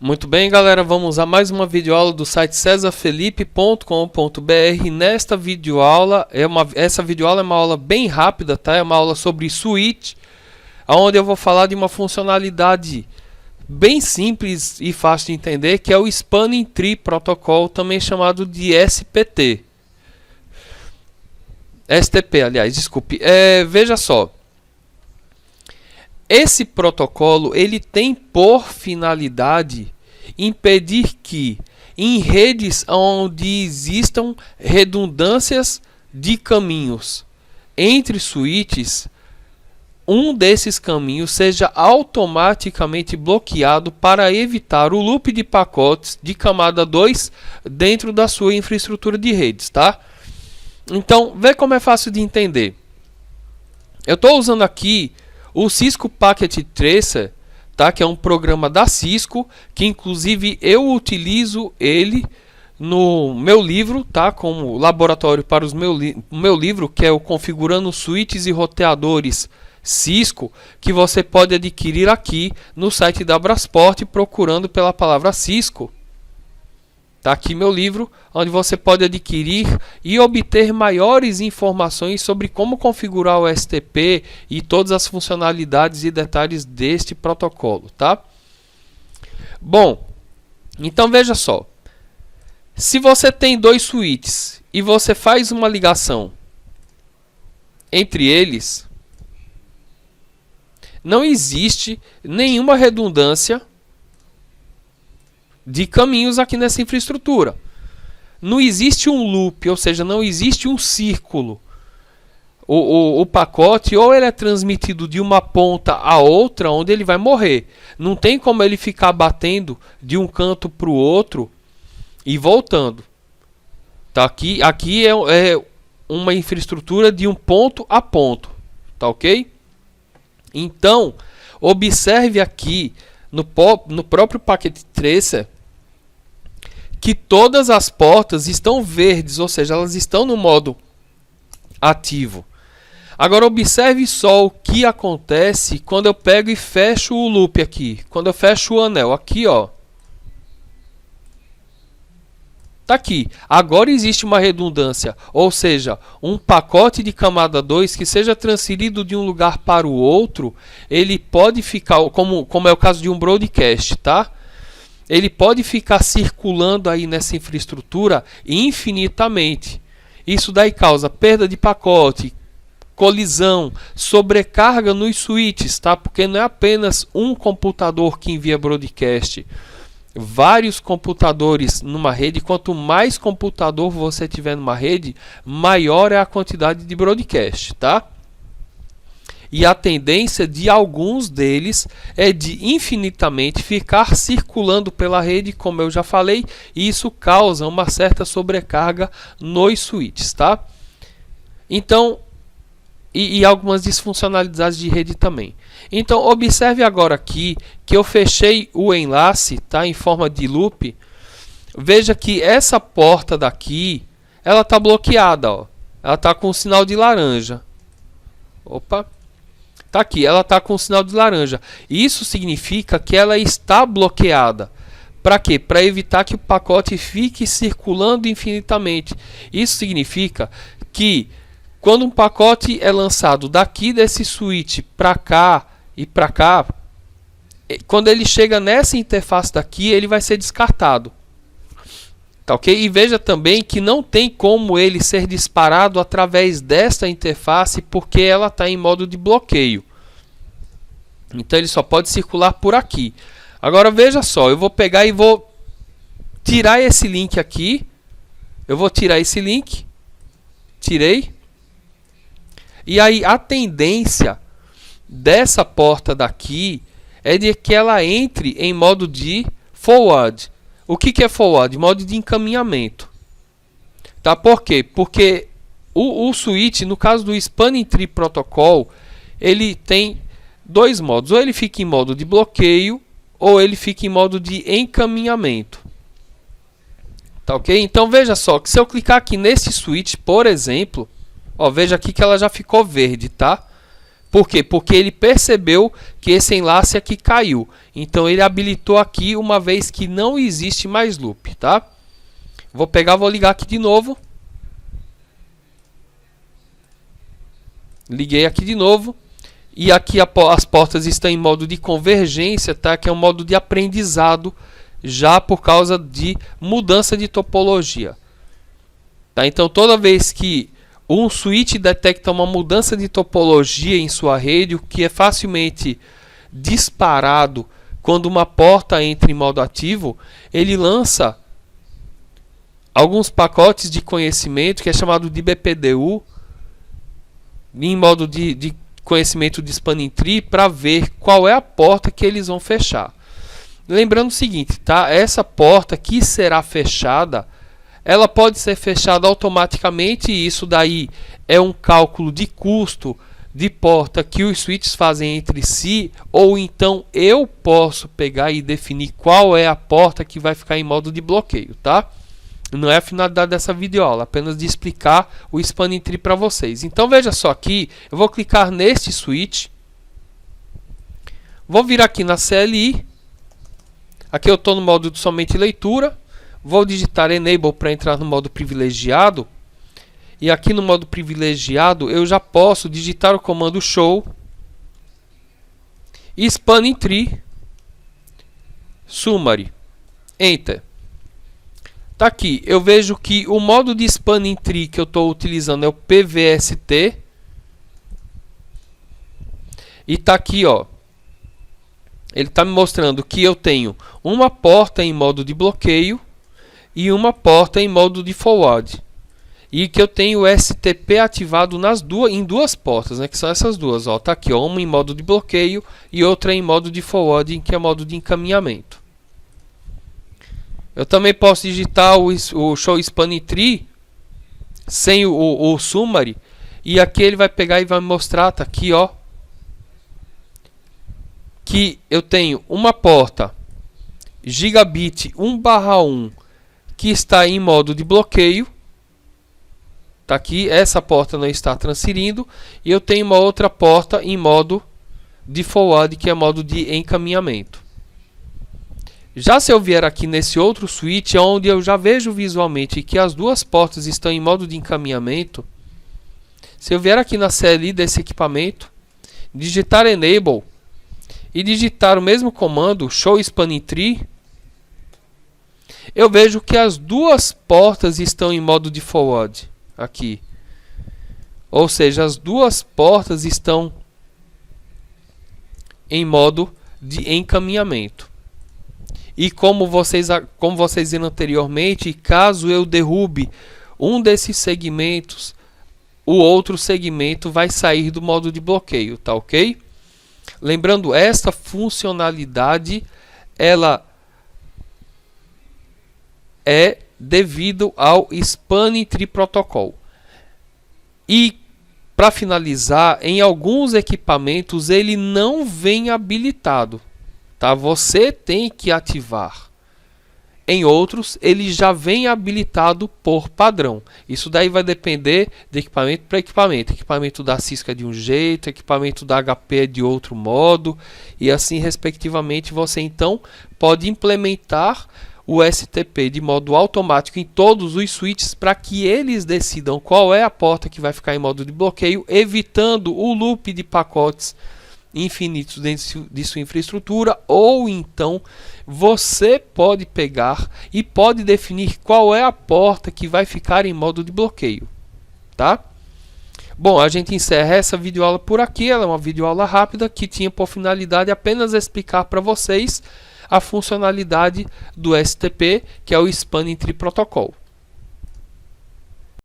Muito bem, galera, vamos a mais uma videoaula do site cesarfelipe.com.br. Nesta videoaula, essa videoaula é uma aula bem rápida, tá? É uma aula sobre switch, onde eu vou falar de uma funcionalidade bem simples e fácil de entender, que é o Spanning Tree Protocol, também chamado de STP, aliás, desculpe. Veja só. Esse protocolo ele tem por finalidade impedir que em redes onde existam redundâncias de caminhos entre switches, um desses caminhos seja automaticamente bloqueado para evitar o loop de pacotes de camada 2 dentro da sua infraestrutura de redes, tá? Então, vê como é fácil de entender. Eu estou usando aqui o Cisco Packet Tracer, tá? Que é um programa da Cisco, que inclusive eu utilizo ele no meu livro, tá? Como laboratório para o meu livro, que é o Configurando Switches e Roteadores Cisco, que você pode adquirir aqui no site da Brasport procurando pela palavra Cisco. Tá aqui meu livro, onde você pode adquirir e obter maiores informações sobre como configurar o STP e todas as funcionalidades e detalhes deste protocolo, tá? Bom, então veja só. Se você tem dois switches e você faz uma ligação entre eles, não existe nenhuma redundância de caminhos aqui nessa infraestrutura. Não existe um loop, ou seja, não existe um círculo. O pacote ou ele é transmitido de uma ponta a outra, onde ele vai morrer. Não tem como ele ficar batendo de um canto para o outro e voltando. Tá? Aqui é uma infraestrutura de um ponto a ponto. Tá ok? Então, observe aqui no próprio Packet Tracer que todas as portas estão verdes, ou seja, elas estão no modo ativo. Agora observe só o que acontece quando eu pego e fecho o loop aqui, quando eu fecho o anel aqui, ó. Tá aqui. Agora existe uma redundância, ou seja, um pacote de camada 2 que seja transferido de um lugar para o outro, ele pode ficar, como é o caso de um broadcast, tá? Ele pode ficar circulando aí nessa infraestrutura infinitamente. Isso daí causa perda de pacote, colisão, sobrecarga nos switches, tá? Porque não é apenas um computador que envia broadcast. Vários computadores numa rede, quanto mais computador você tiver numa rede, maior é a quantidade de broadcast, tá? E a tendência de alguns deles é de infinitamente ficar circulando pela rede, como eu já falei, e isso causa uma certa sobrecarga nos switches, tá? Então, e algumas disfuncionalidades de rede também. Então, observe agora aqui que eu fechei o enlace, tá, em forma de loop. Veja que essa porta daqui, ela está bloqueada, ó. Ela está com o sinal de laranja. Opa! Tá aqui, ela está com o sinal de laranja. Isso significa que ela está bloqueada. Para quê? Para evitar que o pacote fique circulando infinitamente. Isso significa que quando um pacote é lançado daqui desse switch para cá e para cá, quando ele chega nessa interface daqui, ele vai ser descartado. Tá ok? E veja também que não tem como ele ser disparado através desta interface, porque ela está em modo de bloqueio. Então ele só pode circular por aqui. Agora veja só, eu vou pegar e vou tirar esse link aqui. Eu vou tirar esse link. Tirei. E aí a tendência dessa porta daqui é de que ela entre em modo de forward. O que é forward? Modo de encaminhamento. Tá? Por quê? Porque o switch, no caso do Spanning Tree Protocol, ele tem dois modos. Ou ele fica em modo de bloqueio, ou ele fica em modo de encaminhamento. Tá ok? Então veja só, que se eu clicar aqui nesse switch, por exemplo, ó, veja aqui que ela já ficou verde, tá? Por quê? Porque ele percebeu que esse enlace aqui caiu. Então ele habilitou aqui, uma vez que não existe mais loop, tá? Vou pegar, vou ligar aqui de novo. Liguei aqui de novo. E aqui as portas estão em modo de convergência, tá? Que é um modo de aprendizado, já por causa de mudança de topologia. Tá? Então toda vez que um switch detecta uma mudança de topologia em sua rede, o que é facilmente disparado quando uma porta entra em modo ativo, ele lança alguns pacotes de conhecimento, que é chamado de BPDU, em modo de conhecimento de spanning tree, para ver qual é a porta que eles vão fechar. Lembrando o seguinte, tá? Essa porta que será fechada, ela pode ser fechada automaticamente, e isso daí é um cálculo de custo de porta que os switches fazem entre si, ou então eu posso pegar e definir qual é a porta que vai ficar em modo de bloqueio, tá? Não é a finalidade dessa videoaula, apenas de explicar o spanning tree para vocês. Então veja só aqui, eu vou clicar neste switch, vou vir aqui na CLI, aqui eu estou no modo de somente leitura, vou digitar Enable para entrar no modo privilegiado, e aqui no modo privilegiado eu já posso digitar o comando Show, Spanning Tree, Summary, Enter. Tá aqui, eu vejo que o modo de Spanning Tree que eu estou utilizando é o PVST. E tá aqui, ó. Ele está me mostrando que eu tenho uma porta em modo de bloqueio e uma porta em modo de forward. E que eu tenho o STP ativado em duas portas, né, que são essas duas. Ó. Tá aqui, ó, uma em modo de bloqueio e outra em modo de forward, que é modo de encaminhamento. Eu também posso digitar o Show Spanning Tree sem o Summary, e aqui ele vai pegar e vai me mostrar, tá aqui, ó, que eu tenho uma porta Gigabit 1/1 que está em modo de bloqueio, tá aqui, essa porta não está transferindo, e eu tenho uma outra porta em modo de forward, que é modo de encaminhamento. Já se eu vier aqui nesse outro switch, onde eu já vejo visualmente que as duas portas estão em modo de encaminhamento, se eu vier aqui na CLI desse equipamento, digitar Enable e digitar o mesmo comando, Show Spanning Tree, eu vejo que as duas portas estão em modo de forward aqui. Ou seja, as duas portas estão em modo de encaminhamento. E como vocês viram anteriormente, caso eu derrube um desses segmentos, o outro segmento vai sair do modo de bloqueio, tá ok? Lembrando, esta funcionalidade ela é devido ao Spanning Tree Protocol. E para finalizar, em alguns equipamentos ele não vem habilitado. Tá? Você tem que ativar. Em outros, ele já vem habilitado por padrão. Isso daí vai depender de equipamento para equipamento. Equipamento da Cisco é de um jeito, equipamento da HP é de outro modo, e assim respectivamente. Você então pode implementar o STP de modo automático em todos os switches, para que eles decidam qual é a porta que vai ficar em modo de bloqueio, evitando o loop de pacotes infinitos dentro de sua infraestrutura. Ou então você pode pegar e pode definir qual é a porta que vai ficar em modo de bloqueio, tá? Bom, a gente encerra essa videoaula por aqui. Ela é uma videoaula rápida que tinha por finalidade apenas explicar para vocês a funcionalidade do STP, que é o Spanning Tree Protocol.